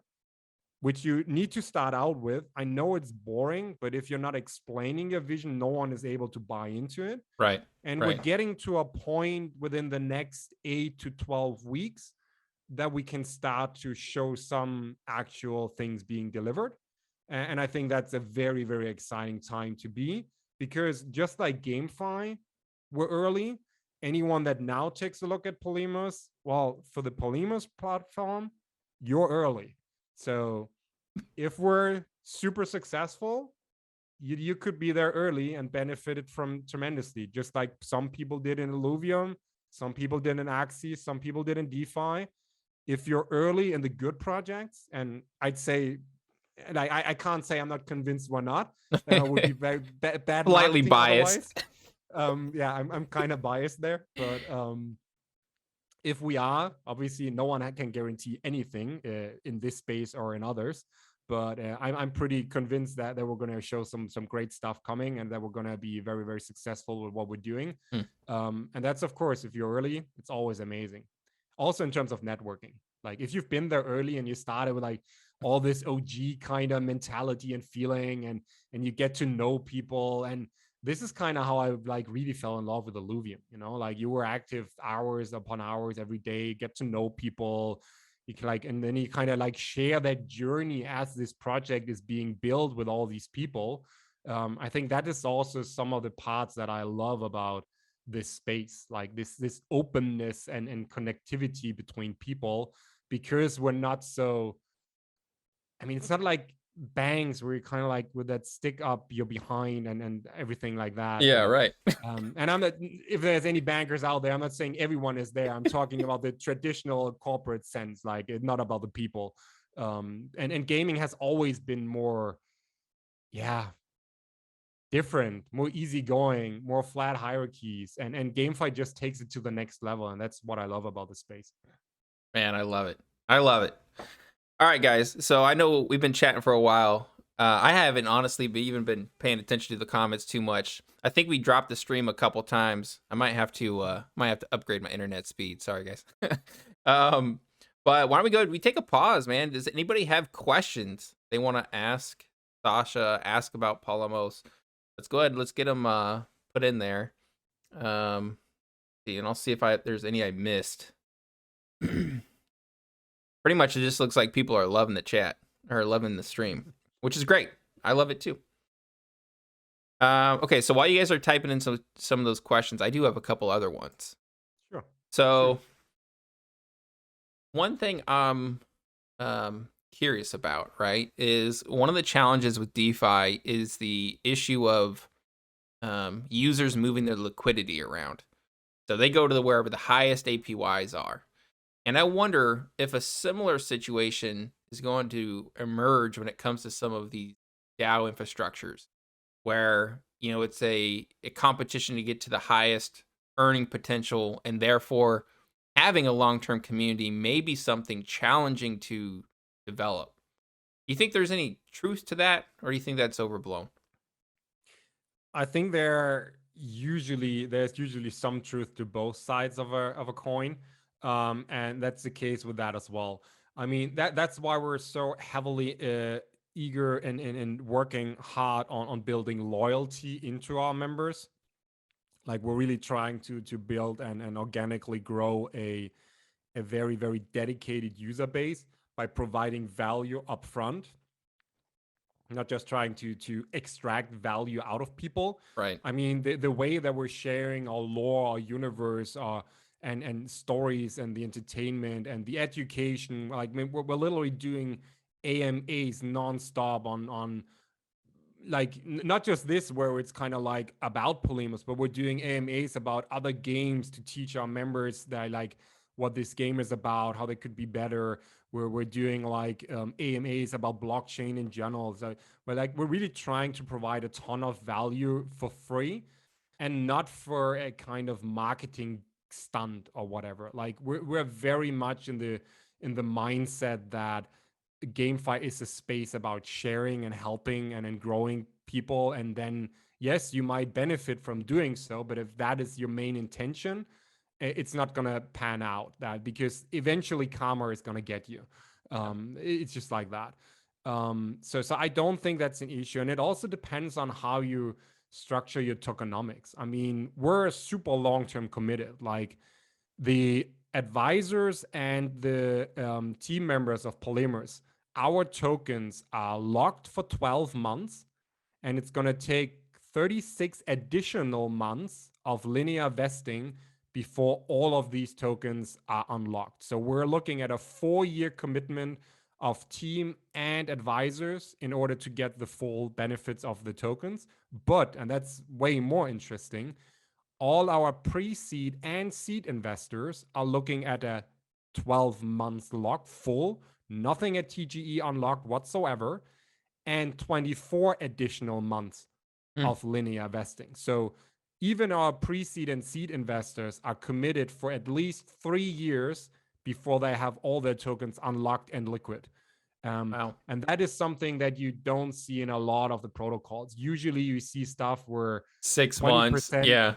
which you need to start out with. I know it's boring, but if you're not explaining your vision, no one is able to buy into it. Right. And we're getting to a point within the next 8 to 12 weeks that we can start to show some actual things being delivered. And I think that's a very, very exciting time to be, because just like GameFi, we're early. Anyone that now takes a look at Polemos, well, for the Polemos platform, you're early. So if we're super successful, you could be there early and benefited from tremendously, just like some people did in Illuvium, some people did in Axie, some people did in DeFi. If you're early in the good projects, and I'd say, and I can't say I'm not convinced we're not, then I would be very bad Slightly biased. Yeah, I'm kind of biased there, but if we are, obviously no one can guarantee anything in this space or in others, but I'm pretty convinced that we're going to show some great stuff coming, and that we're going to be very, very successful with what we're doing. And that's, of course, if you're early, it's always amazing. Also in terms of networking, like if you've been there early and you started with like all this OG kind of mentality and feeling, and you get to know people, and this is kind of how I like really fell in love with Illuvium. You know, like you were active hours upon hours every day, get to know people. You can like, and then you kind of like share that journey as this project is being built with all these people. I think that is also some of the parts that I love about this space, like this openness and connectivity between people, because we're not so, I mean, it's not like bangs where you're kind of like with that stick up you're behind and everything like that. Yeah, right. And I'm not, if there's any bankers out there, I'm not saying everyone is there. I'm talking about the traditional corporate sense, like it's not about the people. And gaming has always been more, yeah, different, more easygoing, more flat hierarchies, and GameFi just takes it to the next level, and that's what I love about the space. Man, I love it. I love it. All right, guys. So I know we've been chatting for a while. I haven't honestly even been paying attention to the comments too much. I think we dropped the stream a couple times. I might have to upgrade my internet speed. Sorry, guys. um, but why don't we go? We take a pause, man. Does anybody have questions they want to ask Sascha? Ask about Polemos? Let's go ahead. Let's get them put in there. And I'll see if there's any I missed. Pretty much, it just looks like people are loving the chat or loving the stream, which is great. I love it too. Okay, so while you guys are typing in some of those questions, I do have a couple other ones. Sure. So, one thing I'm curious about, right, is one of the challenges with DeFi is the issue of users moving their liquidity around. So they go to wherever the highest APYs are. And I wonder if a similar situation is going to emerge when it comes to some of the DAO infrastructures, where it's a competition to get to the highest earning potential, and therefore having a long-term community may be something challenging to develop. Do you think there's any truth to that, or do you think that's overblown? I think there's usually some truth to both sides of a coin. And that's the case with that as well. I mean, that's why we're so heavily eager and working hard on building loyalty into our members. Like we're really trying to build and organically grow a very, very dedicated user base by providing value upfront, not just trying to extract value out of people. Right. I mean, the way that we're sharing our lore, our universe, and stories and the entertainment and the education, like I mean, we're literally doing AMAs nonstop on like not just this where it's kind of like about Polemos, but we're doing AMAs about other games to teach our members that like what this game is about, how they could be better. Where we're doing like AMAs about blockchain in general. So we're really trying to provide a ton of value for free, and not for a kind of marketing stunt or whatever. Like we're very much in the mindset that GameFi is a space about sharing and helping and growing people. And then, yes, you might benefit from doing so, but if that is your main intention, it's not going to pan out that, because eventually karma is going to get you. It's just like that. So I don't think that's an issue. And it also depends on how you structure your tokenomics. I mean, we're super long-term committed. Like the advisors and the team members of Polemos, our tokens are locked for 12 months, and it's going to take 36 additional months of linear vesting before all of these tokens are unlocked. So we're looking at a 4-year commitment of team and advisors in order to get the full benefits of the tokens. But, and that's way more interesting, all our pre-seed and seed investors are looking at a 12 months lock full, nothing at TGE unlocked whatsoever, and 24 additional months of linear vesting. So even our pre-seed and seed investors are committed for at least 3 years before they have all their tokens unlocked and liquid. Wow. And that is something that you don't see in a lot of the protocols. Usually you see stuff where 6 months. Yeah.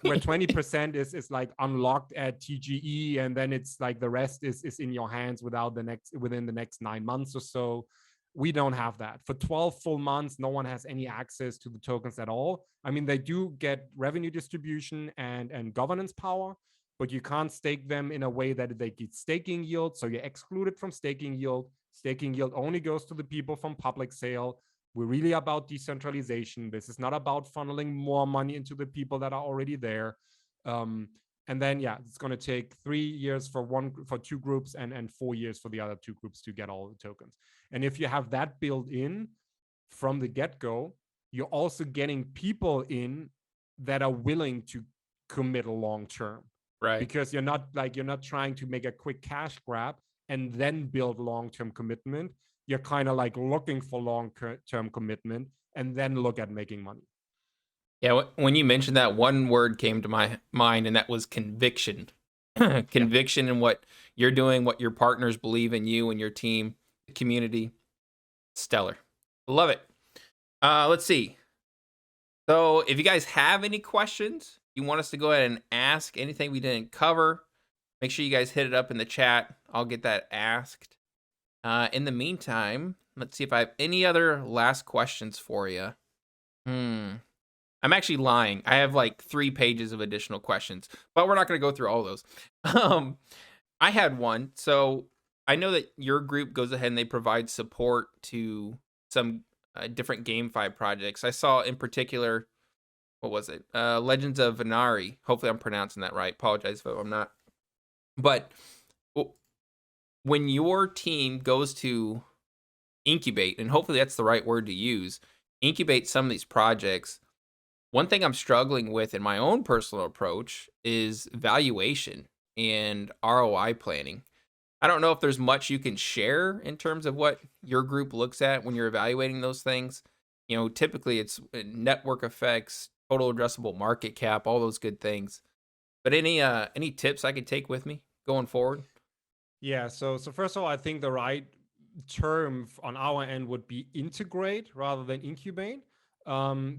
where 20% is like unlocked at TGE, and then it's like the rest is in your hands within the next 9 months or so. We don't have that. For 12 full months, no one has any access to the tokens at all. I mean, they do get revenue distribution and governance power, but you can't stake them in a way that they get staking yield. So you're excluded from staking yield. Staking yield only goes to the people from public sale. We're really about decentralization. This is not about funneling more money into the people that are already there. And then, yeah, it's going to take 3 years for two groups and 4 years for the other two groups to get all the tokens. And if you have that built in from the get-go, you're also getting people in that are willing to commit long term, Right. because you're not trying to make a quick cash grab and then build long-term commitment. You're kind of like looking for long-term commitment and then look at making money. Yeah, when you mentioned that, one word came to my mind, and that was conviction. Conviction in what you're doing, what your partners believe in you and your team, the community. Stellar. Love it. Let's see. So if you guys have any questions, you want us to go ahead and ask anything we didn't cover, make sure you guys hit it up in the chat. I'll get that asked. In the meantime, let's see if I have any other last questions for you. I'm actually lying. I have like 3 pages of additional questions, but we're not going to go through all those. I had one. So I know that your group goes ahead and they provide support to some different GameFi projects. I saw in particular, what was it? Legends of Venari. Hopefully I'm pronouncing that right. Apologize if I'm not. But when your team goes to incubate, and hopefully that's the right word to use, incubate some of these projects, one thing I'm struggling with in my own personal approach is valuation and ROI planning. I don't know if there's much you can share in terms of what your group looks at when you're evaluating those things. You know, typically it's network effects, total addressable market cap, all those good things. But any tips I could take with me going forward? Yeah. So first of all, I think the right term on our end would be integrate rather than incubate,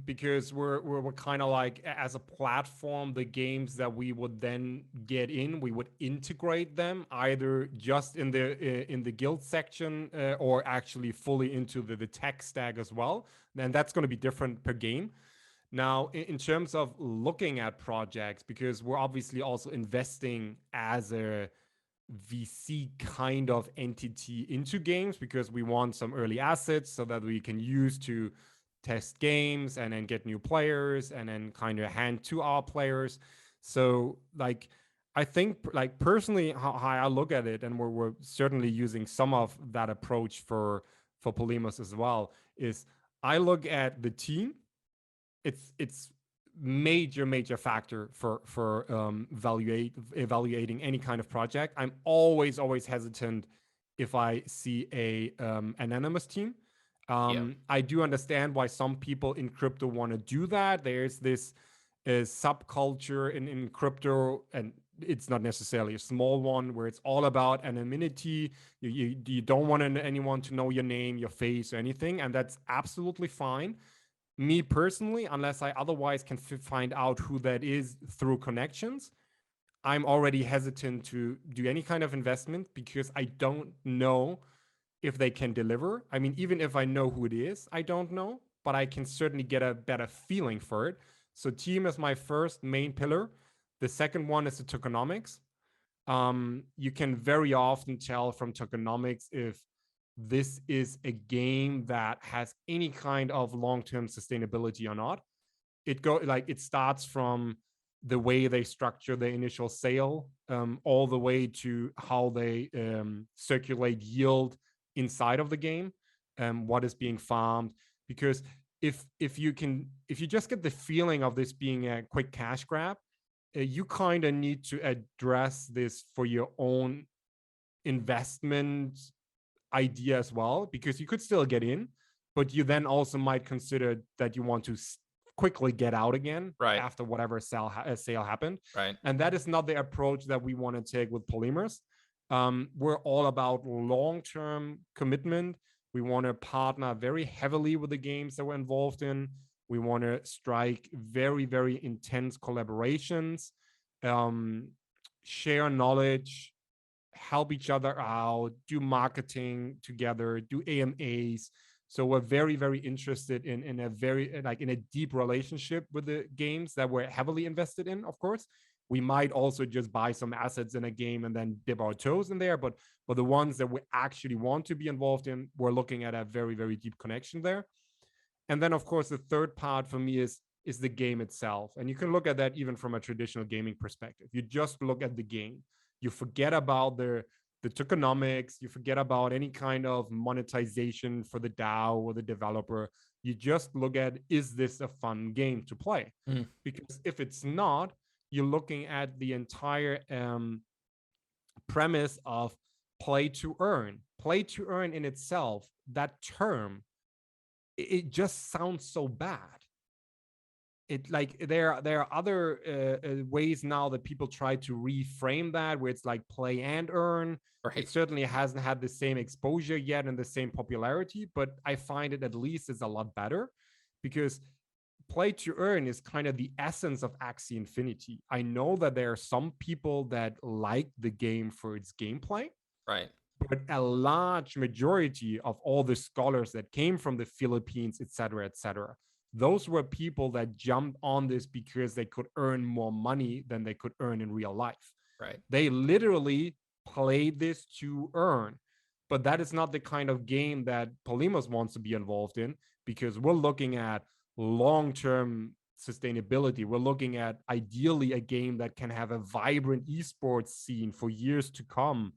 because we're kind of like, as a platform, the games that we would then get in, we would integrate them either just in the guild section, or actually fully into the tech stack as well. And that's going to be different per game. Now, in terms of looking at projects, because we're obviously also investing as a VC kind of entity into games, because we want some early assets so that we can use to test games and then get new players and then kind of hand to our players. So like, I think like personally how I look at it, and we're certainly using some of that approach for Polemos as well, is I look at the team. It's major factor for evaluating any kind of project. I'm always hesitant if I see a anonymous team. Yeah. I do understand why some people in crypto want to do that. There's this subculture in crypto, and it's not necessarily a small one, where it's all about anonymity. You don't want anyone to know your name, your face, or anything, and that's absolutely fine. Me personally, unless I otherwise can find out who that is through connections, I'm already hesitant to do any kind of investment, because I don't know if they can deliver. I mean, even if I know who it is, I don't know, but I can certainly get a better feeling for it. So team is my first main pillar. The second one is the tokenomics. You can very often tell from tokenomics if this is a game that has any kind of long-term sustainability or not. It starts from the way they structure the initial sale, all the way to how they circulate yield inside of the game, what is being farmed. Because if you just get the feeling of this being a quick cash grab, you kind of need to address this for your own investment idea as well, because you could still get in, but you then also might consider that you want to quickly get out again Right. after whatever sale happened. Right. And that is not the approach that we want to take with Polemos. We're all about long-term commitment. We want to partner very heavily with the games that we're involved in. We want to strike very intense collaborations, share knowledge, help each other out, do marketing together, do AMAs. So we're very, very interested in a very like in a deep relationship with the games that we're heavily invested in. Of course, we might also just buy some assets in a game and then dip our toes in there. But the ones that we actually want to be involved in, we're looking at a very, very deep connection there. And then, of course, the third part for me is the game itself. And you can look at that even from a traditional gaming perspective. You just look at the game. You forget about the tokenomics. You forget about any kind of monetization for the DAO or the developer. You just look at, is this a fun game to play? Mm. Because if it's not, you're looking at the entire premise of play to earn. Play to earn in itself, that term, it just sounds so bad. It like there are other ways now that people try to reframe that, where it's like play and earn. Right. It certainly hasn't had the same exposure yet and the same popularity, but I find it at least is a lot better, because play to earn is kind of the essence of Axie Infinity. I know that there are some people that like the game for its gameplay, Right. but a large majority of all the scholars that came from the Philippines, et cetera, those were people that jumped on this because they could earn more money than they could earn in real life. Right. They literally played this to earn. But that is not the kind of game that Polemos wants to be involved in, because we're looking at long-term sustainability. We're looking at ideally a game that can have a vibrant esports scene for years to come.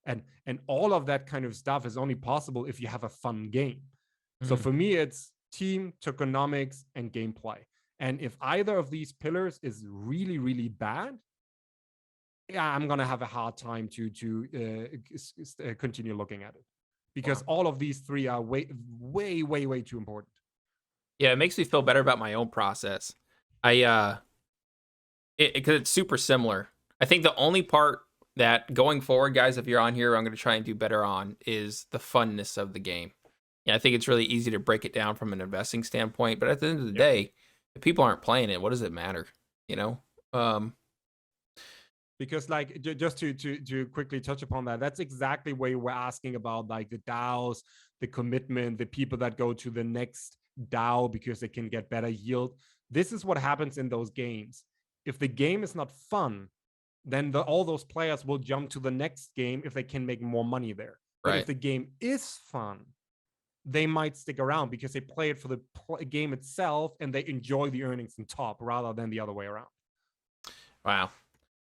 And all of that kind of stuff is only possible if you have a fun game. So for me, it's team, tokenomics, and gameplay. And if either of these pillars is really, really bad, yeah, I'm gonna have a hard time to continue looking at it, because all of these three are way too important. Yeah, it makes me feel better about my own process. Because it's super similar. I think the only part that going forward, guys, if you're on here, I'm going to try and do better on is the funness of the game. Yeah, I think it's really easy to break it down from an investing standpoint, but at the end of the day, if people aren't playing it, what does it matter? You know? Because like just to quickly touch upon that, that's exactly where we're asking about, like the DAOs, the commitment, the people that go to the next DAO because they can get better yield. This is what happens in those games. If the game is not fun, then all those players will jump to the next game if they can make more money there. But if the game is fun, they might stick around because they play it for the game itself and they enjoy the earnings on top rather than the other way around. Wow.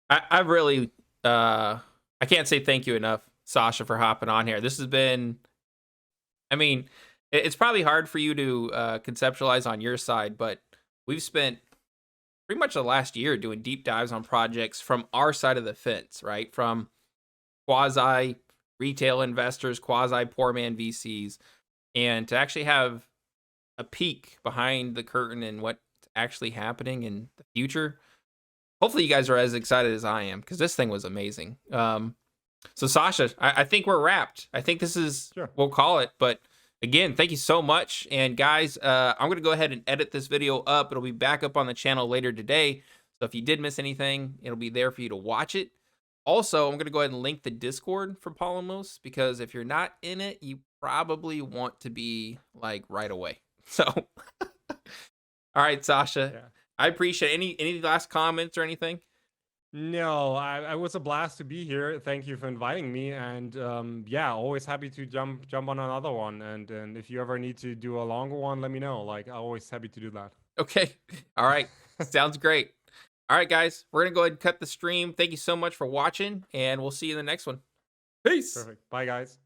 I really, I can't say thank you enough, Sascha, for hopping on here. This has been, I mean, it's probably hard for you to conceptualize on your side, but we've spent pretty much the last year doing deep dives on projects from our side of the fence, right? From quasi retail investors, quasi poor man VCs, and to actually have a peek behind the curtain and what's actually happening in the future. Hopefully you guys are as excited as I am, because this thing was amazing. So Sascha, I think we're wrapped. I think this is, we'll call it. But again, thank you so much. And guys, I'm going to go ahead and edit this video up. It'll be back up on the channel later today. So if you did miss anything, it'll be there for you to watch it. Also, I'm going to go ahead and link the Discord for Polemos, because if you're not in it, you probably want to be like right away. So, all right, Sascha. Yeah. I appreciate any last comments or anything. No, I was a blast to be here. Thank you for inviting me, and yeah, always happy to jump on another one. And if you ever need to do a longer one, let me know. Like, I'm always happy to do that. Okay, all right, sounds great. All right, guys, we're gonna go ahead and cut the stream. Thank you so much for watching, and we'll see you in the next one. Peace. Perfect. Bye, guys.